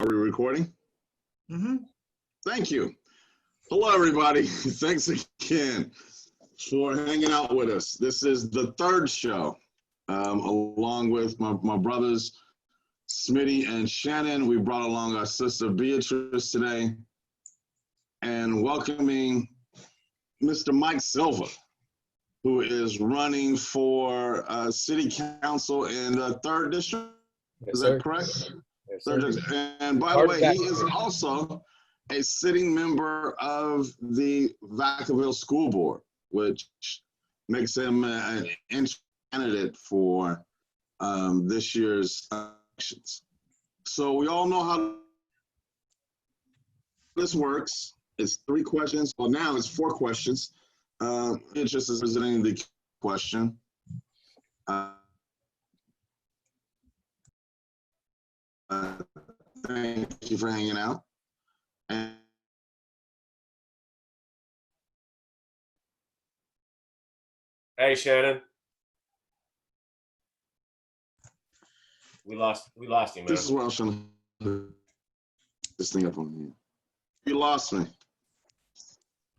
Are we recording? Mm-hmm. Thank you. Hello, everybody. Thanks again for hanging out with us. This is the third show, along with my brothers, Smitty and Shannon. We brought along our sister Beatrice today, and welcoming Mr. Mike Silva, who is running for city council in the 3rd district. Is that correct? Yes, And by the way, he is also a sitting member of the Vacaville School Board, which makes him an candidate for this year's elections. So we all know how this works. It's 3 questions. Well, now it's 4 questions. It's just as presenting the question. Thank you for hanging out. And hey, Shannon. We lost you, man. this is where I was trying to put this thing up on here. You lost me.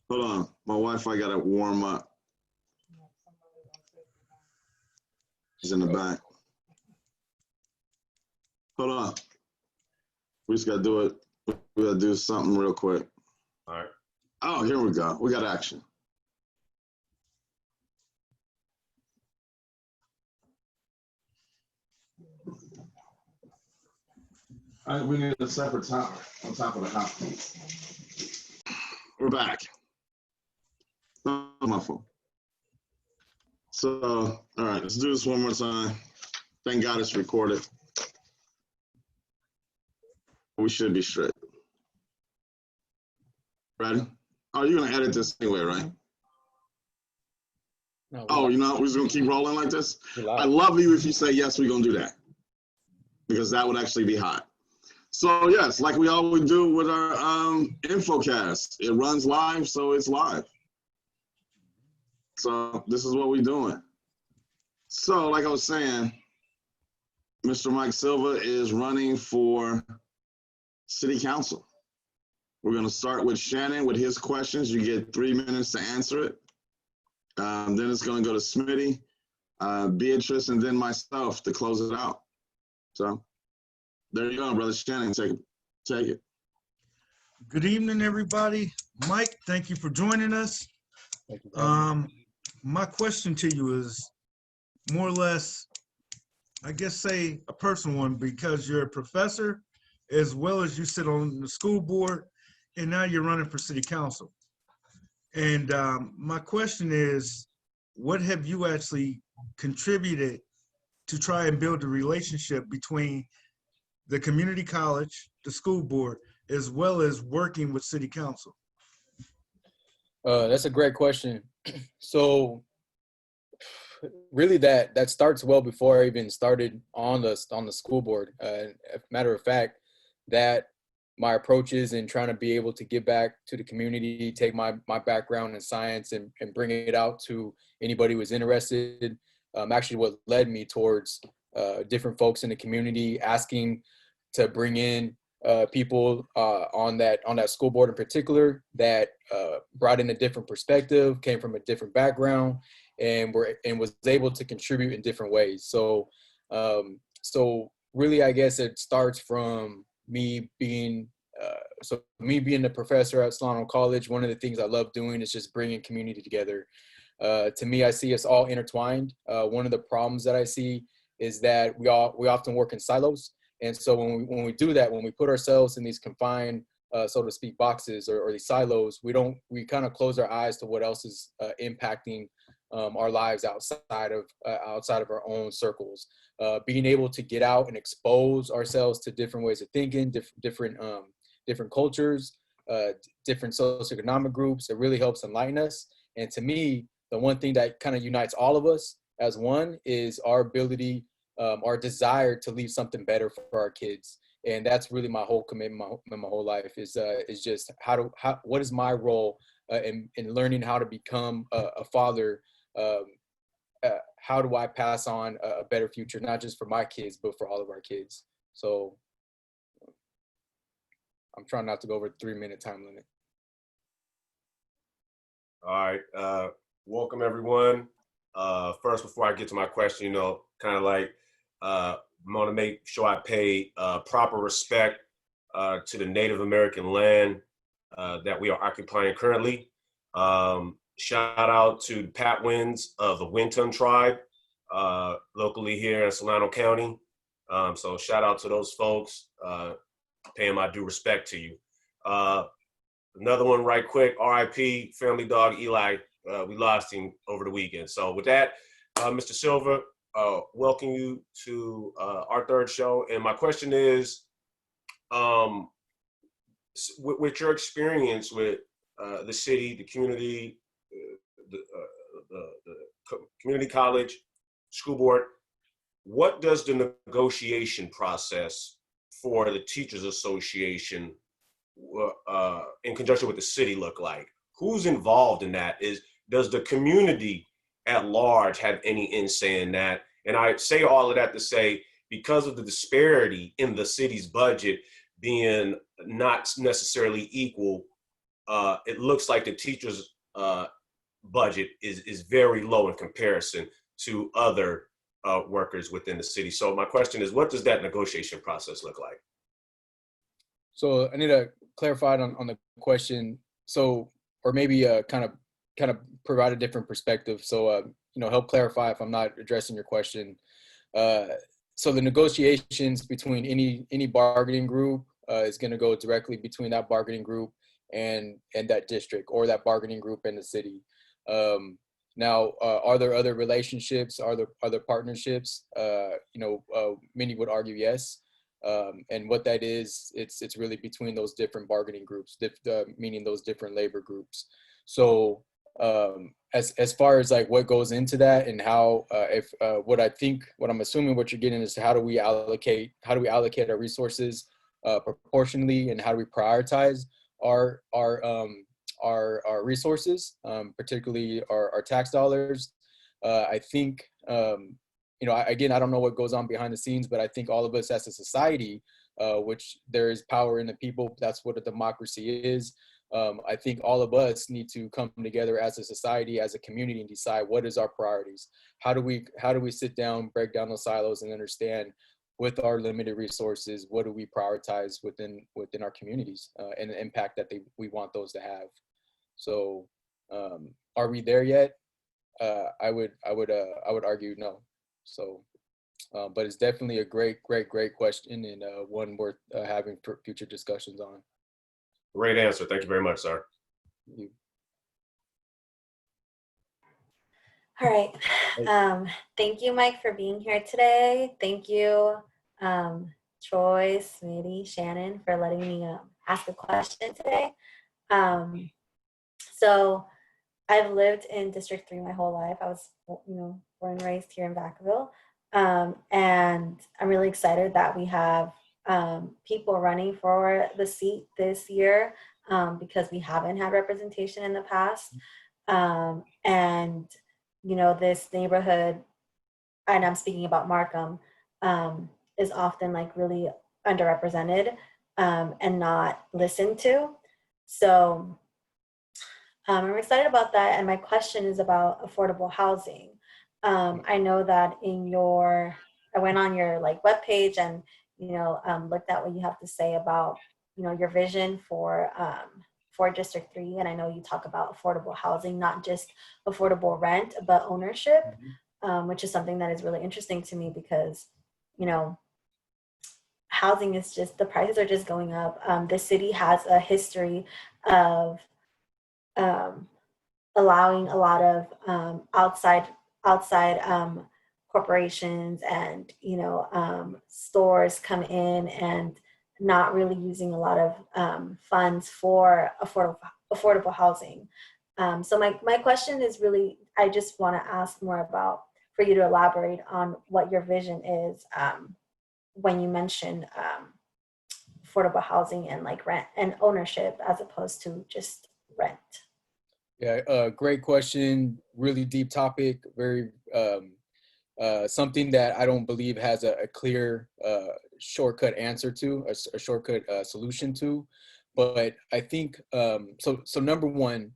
Hold on. My Wi-Fi got to warm up. He's in the back. Hold on. We just got to do it. We got to do something real quick. All right. Oh, here we go. We got action. All right, we need a separate tower on top of the house. We're back. Oh, my phone. So, all right, let's do this one more time. Thank God it's recorded. We should be straight. Ready? Oh, you're gonna edit this anyway, right? No, Oh, we're just gonna keep rolling like this? I love you if you say yes, we're gonna do that. Because that would actually be hot. So yes, like we always do with our infocast, it runs live, so it's live. So this is what we're doing. So like I was saying, Mr. Mike Silva is running for city council. We're gonna start with Shannon with his questions. You get 3 minutes to answer it. Then it's gonna go to Smitty, Beatrice, and then myself to close it out. So there you go, brother Shannon, take it. Good evening, everybody. Mike, thank you for joining us. Thank you. My question to you is more or less, I guess, say a personal one, because you're a professor as well as you sit on the school board, and now you're running for city council. And my question is, what have you actually contributed to try and build a relationship between the community college, the school board, as well as working with city council? That's a great question. So really that starts well before I even started on the school board. Matter of fact, that my approach is in trying to be able to give back to the community, take my background in science and bring it out to anybody who was interested. Actually what led me towards different folks in the community asking to bring in people on that school board in particular that brought in a different perspective, came from a different background, and was able to contribute in different ways. So really, I guess it starts from me being the professor at Solano College. One of the things I love doing is just bringing community together. To me, I see us all intertwined. One of the problems that I see is that we often work in silos. And so when we do that, when we put ourselves in these confined, so to speak, boxes or these silos, we kind of close our eyes to what else is impacting our lives outside of our own circles. Being able to get out and expose ourselves to different ways of thinking, different cultures, different socioeconomic groups, it really helps enlighten us. And to me, the one thing that kind of unites all of us as one is our ability, our desire to leave something better for our kids. And that's really my whole commitment, my whole life is just what is my role in learning how to become a father. How do I pass on a better future, not just for my kids, but for all of our kids? So I'm trying not to go over the 3-minute time limit. All right. Welcome, everyone. First, before I get to my question, you know, kind of like, I want to make sure I pay proper respect to the Native American land that we are occupying currently. Shout out to the Patwins of the Winton tribe, locally here in Solano County. So shout out to those folks, paying my due respect to you. Another one right quick, RIP, family dog Eli. We lost him over the weekend. So with that, Mr. Silva, welcome you to our third show. And my question is, with your experience with the city, the community, the community college, school board, what does the negotiation process for the Teachers Association in conjunction with the city look like? Who's involved in that? Does the community at large have any insight in that? And I say all of that to say, because of the disparity in the city's budget being not necessarily equal, it looks like the teachers' budget is very low in comparison to other workers within the city. So my question is, what does that negotiation process look like? So I need to clarify on the question. So, or maybe kind of provide a different perspective. So, help clarify if I'm not addressing your question. So the negotiations between any bargaining group is going to go directly between that bargaining group and that district, or that bargaining group and the city. Now, are there other relationships? Are there other partnerships? Many would argue yes. And what that is, it's really between those different bargaining groups, meaning those different labor groups. So as far as like what goes into that and how, what I'm assuming what you're getting is how do we allocate our resources proportionally, and how do we prioritize our resources, particularly our tax dollars. I think, again, I don't know what goes on behind the scenes, but I think all of us as a society, which there is power in the people, that's what a democracy is. I think all of us need to come together as a society, as a community, and decide what is our priorities. How do we sit down, break down those silos, and understand with our limited resources, what do we prioritize within our communities, and the impact that we want those to have. So, are we there yet? I would argue no. So, but it's definitely a great question, and one worth having future discussions on. Great answer. Thank you very much, sir. Thank you. All right. Thank you, Mike, for being here today. Thank you, Troy, Smitty, Shannon, for letting me ask a question today. So I've lived in District 3 my whole life. I was, born and raised here in Vacaville. And I'm really excited that we have people running for the seat this year, because we haven't had representation in the past. And, this neighborhood, and I'm speaking about Markham, is often like really underrepresented and not listened to. So I'm excited about that. And my question is about affordable housing. I know that I went on your webpage and, looked at what you have to say about, your vision for District 3. And I know you talk about affordable housing, not just affordable rent, but ownership, which is something that is really interesting to me because, housing is just, the prices are just going up. The city has a history of allowing a lot of outside corporations and stores come in and not really using a lot of funds for affordable housing. So my question is really, I just want to ask more about, for you to elaborate on what your vision is when you mention affordable housing and rent and ownership as opposed to just rent. Yeah, great question. Really deep topic. Very something that I don't believe has a clear shortcut answer to, a shortcut solution to. But I think so. Number one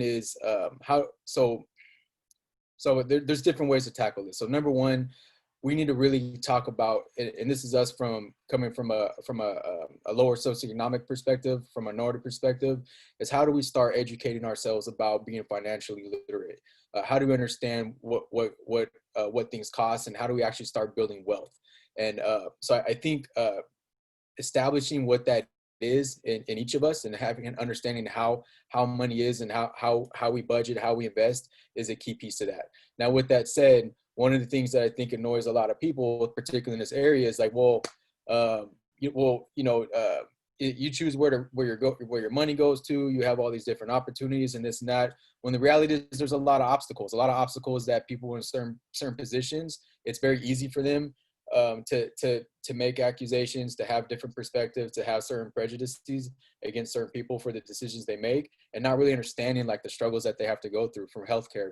is how so. So there's different ways to tackle this. So number one, we need to really talk about, and this is us coming from a lower socioeconomic perspective, from a minority perspective, is how do we start educating ourselves about being financially literate? How do we understand what things cost, and how do we actually start building wealth? And so I think establishing what that is in each of us, and having an understanding how money is, and how we budget, how we invest, is a key piece to that. Now, with that said, one of the things that I think annoys a lot of people, particularly in this area, is like, you choose where your money goes to. You have all these different opportunities and this and that. When the reality is, there's a lot of obstacles that people in certain positions, it's very easy for them to make accusations, to have different perspectives, to have certain prejudices against certain people for the decisions they make, and not really understanding like the struggles that they have to go through, from healthcare,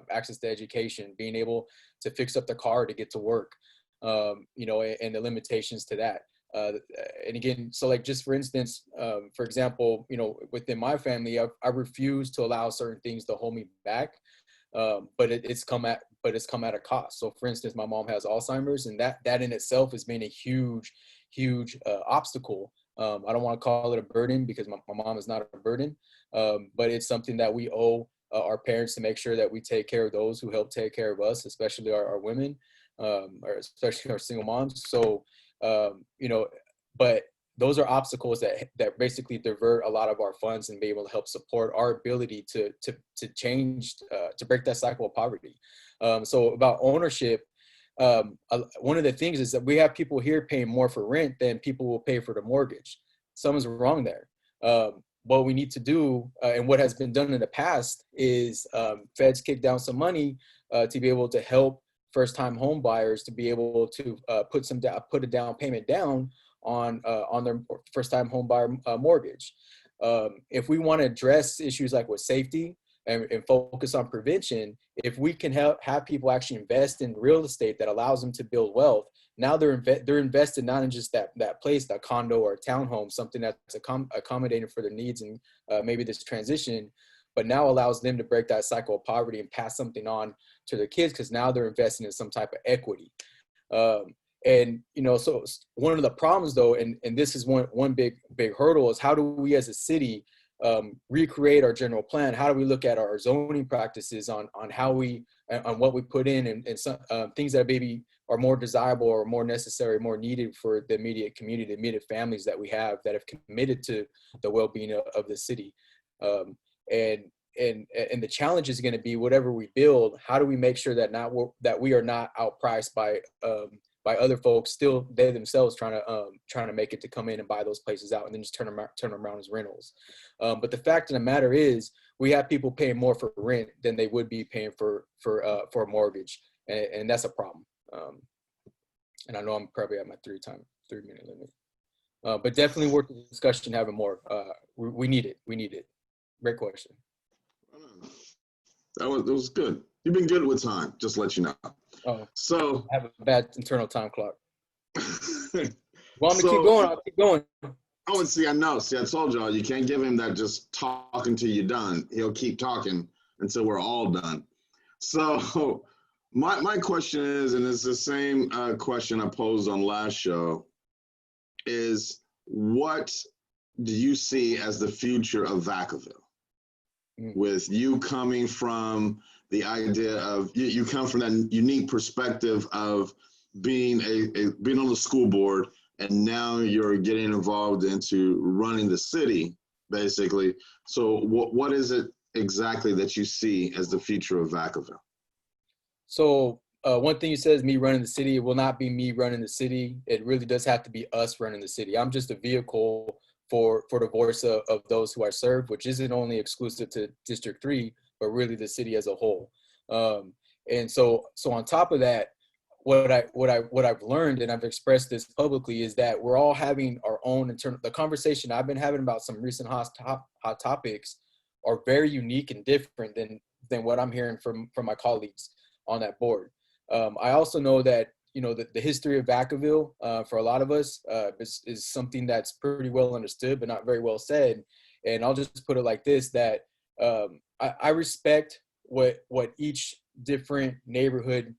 access to education, being able to fix up the car to get to work, and the limitations to that. And again, so like, just for instance, for example, within my family, I refuse to allow certain things to hold me back. But it's come at a cost. So for instance, my mom has Alzheimer's, and that in itself has been a huge obstacle. I don't want to call it a burden, because my mom is not a burden, but it's something that we owe our parents, to make sure that we take care of those who help take care of us, especially our women, or especially our single moms. So but those are obstacles that basically divert a lot of our funds, and be able to help support our ability to change, to break that cycle of poverty. So about ownership, one of the things is that we have people here paying more for rent than people will pay for the mortgage. Something's wrong there. What we need to do, and what has been done in the past, is feds kick down some money to be able to help first-time home buyers to be able to put a down payment down on their first-time home buyer mortgage. If we want to address issues like with safety and focus on prevention, if we can have people actually invest in real estate that allows them to build wealth, now they're invested not in just that place, that condo or a townhome, something that's accommodating for their needs and maybe this transition, but now allows them to break that cycle of poverty and pass something on to their kids, because now they're investing in some type of equity. And so one of the problems, though, and this is one big hurdle, is how do we as a city recreate our general plan? How do we look at our zoning practices on what we put in, and some things that maybe are more desirable or more necessary, more needed for the immediate community, the immediate families that we have that have committed to the well-being of the city. And the challenge is going to be, whatever we build, how do we make sure that we are not outpriced by other folks, still they themselves trying to make it to come in and buy those places out, and then just turn them around as rentals. But the fact of the matter is, we have people paying more for rent than they would be paying for a mortgage, and that's a problem. And I know I'm probably at my 3-minute limit, but definitely worth the discussion, having more. We need it. Great question. That was good. You've been good with time, just to let you know. Oh, so I have a bad internal time clock. Want me to so, keep going? I'll keep going. Oh, and see, I told y'all, you can't give him that just talking till you're done. He'll keep talking until we're all done. So my question is, and it's the same question I posed on last show, is what do you see as the future of Vacaville? With you coming from the idea of, you come from that unique perspective of being being on the school board, and now you're getting involved into running the city, basically. So what is it exactly that you see as the future of Vacaville? So one thing you said is me running the city. It will not be me running the city. It really does have to be us running the city. I'm just a vehicle for the voice of those who I serve, which isn't only exclusive to District 3, but really the city as a whole. And so on top of that, what I've learned, and I've expressed this publicly, is that we're all having our own internal. The conversation I've been having about some recent hot topics are very unique and different than what I'm hearing from my colleagues on that board. I also know that, you know, the history of Vacaville, for a lot of us, is something that's pretty well understood, but not very well said. And I'll just put it like this, that I respect what each different neighborhood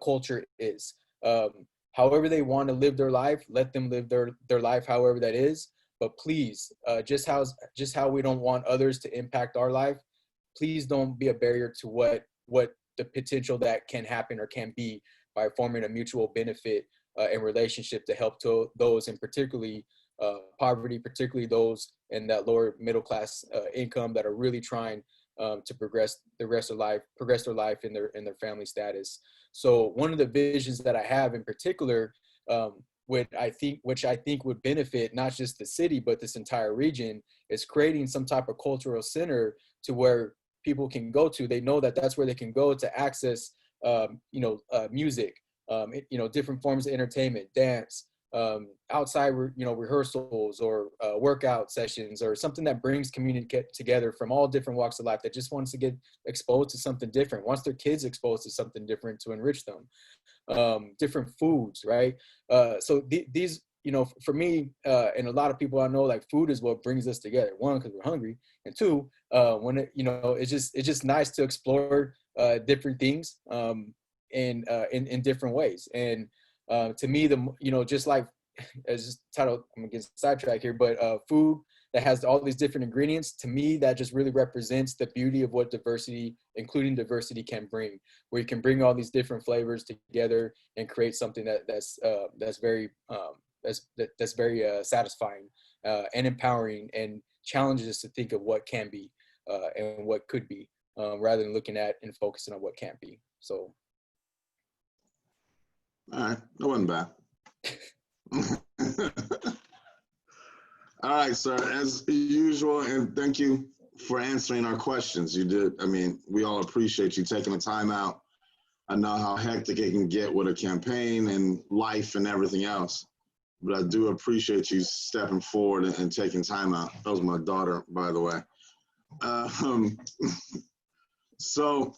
culture is. However they want to live their life, let them live their life however that is. But please, just how we don't want others to impact our life, please don't be a barrier to what the potential that can happen or can be by forming a mutual benefit and relationship to help to those in particularly poverty, particularly those in that lower middle class income that are really trying to progress their life in their family status. So one of the visions that I have in particular, which I think would benefit not just the city but this entire region, is creating some type of cultural center to where people can go to. They know that that's where they can go to access, music, different forms of entertainment, dance, outside, rehearsals or workout sessions, or something that brings community together from all different walks of life that just wants to get exposed to something different, wants their kids exposed to something different to enrich them. Different foods, right? So these, for me, and a lot of people I know, like, food is what brings us together. One, because we're hungry, and two, it's just nice to explore different things in different ways. And to me, just like, as this title, I'm gonna get sidetracked here, but food that has all these different ingredients, to me, that just really represents the beauty of what diversity, including diversity, can bring, where you can bring all these different flavors together and create something that's very satisfying and empowering, and challenges us to think of what can be and what could be, rather than looking at and focusing on what can't be. So. All right, that wasn't bad. All right, sir, as usual, and thank you for answering our questions. You did, we all appreciate you taking the time out. I know how hectic it can get with a campaign and life and everything else, but I do appreciate you stepping forward and taking time out. That was my daughter, by the way. So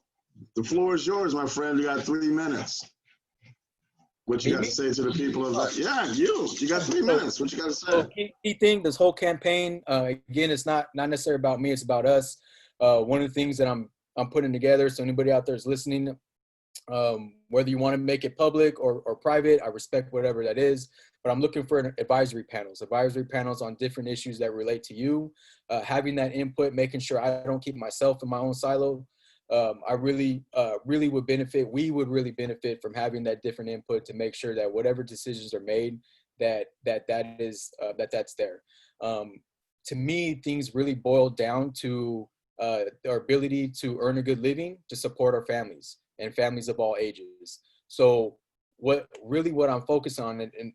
the floor is yours, my friend. You got 3 minutes. What you got to say to the people of that? Yeah, you got 3 minutes. What you got to say? So key thing, this whole campaign, again, it's not necessarily about me, it's about us. One of the things that I'm putting together, so anybody out there is listening, whether you want to make it public or private, I respect whatever that is, but I'm looking for advisory panels on different issues that relate to you, having that input, making sure I don't keep myself in my own silo. I really would benefit. We would really benefit from having that different input to make sure that whatever decisions are made, that's there. To me, things really boil down to our ability to earn a good living to support our families and families of all ages. So what I'm focused on, and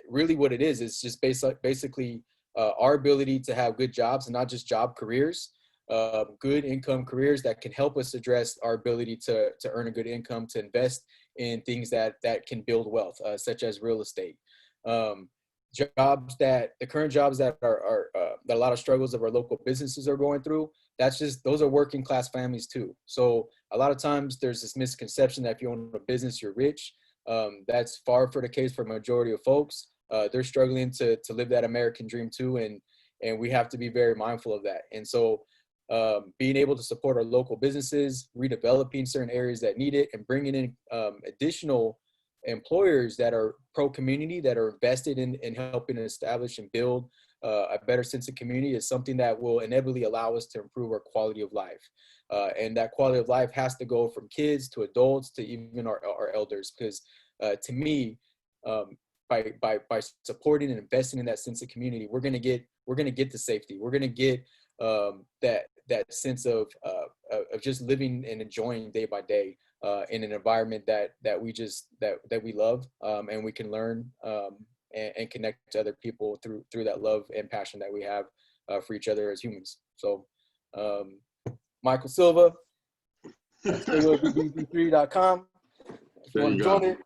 really what it is just basically our ability to have good jobs, and not just job careers. Good income careers that can help us address our ability to earn a good income, to invest in things that can build wealth, such as real estate. The current jobs that are that a lot of struggles of our local businesses are going through, those are working class families too. So a lot of times there's this misconception that if you own a business, you're rich. That's far from the case for a majority of folks. They're struggling to live that American dream too, and we have to be very mindful of that. And so being able to support our local businesses, redeveloping certain areas that need it, and bringing in additional employers that are pro-community, that are invested in helping establish and build a better sense of community, is something that will inevitably allow us to improve our quality of life. And that quality of life has to go from kids to adults to even our elders, because to me, by supporting and investing in that sense of community, we're gonna get the safety. We're gonna get that sense of just living and enjoying day by day in an environment that we love, and we can learn and connect to other people through that love and passion that we have for each other as humans. So Michael Silva, SilvaBB3.com. If you want to join it,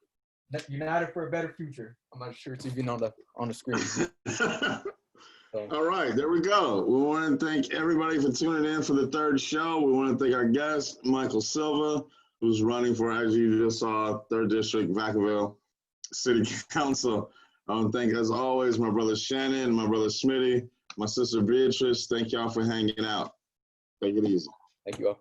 United for a Better Future. I'm not sure it's even on the screen. All right, there we go. We want to thank everybody for tuning in for the third show. We want to thank our guest, Michael Silva, who's running for, as you just saw, 3rd District, Vacaville City Council. Thank, as always, my brother Shannon, my brother Smitty, my sister Beatrice. Thank y'all for hanging out. Take it easy. Thank you all.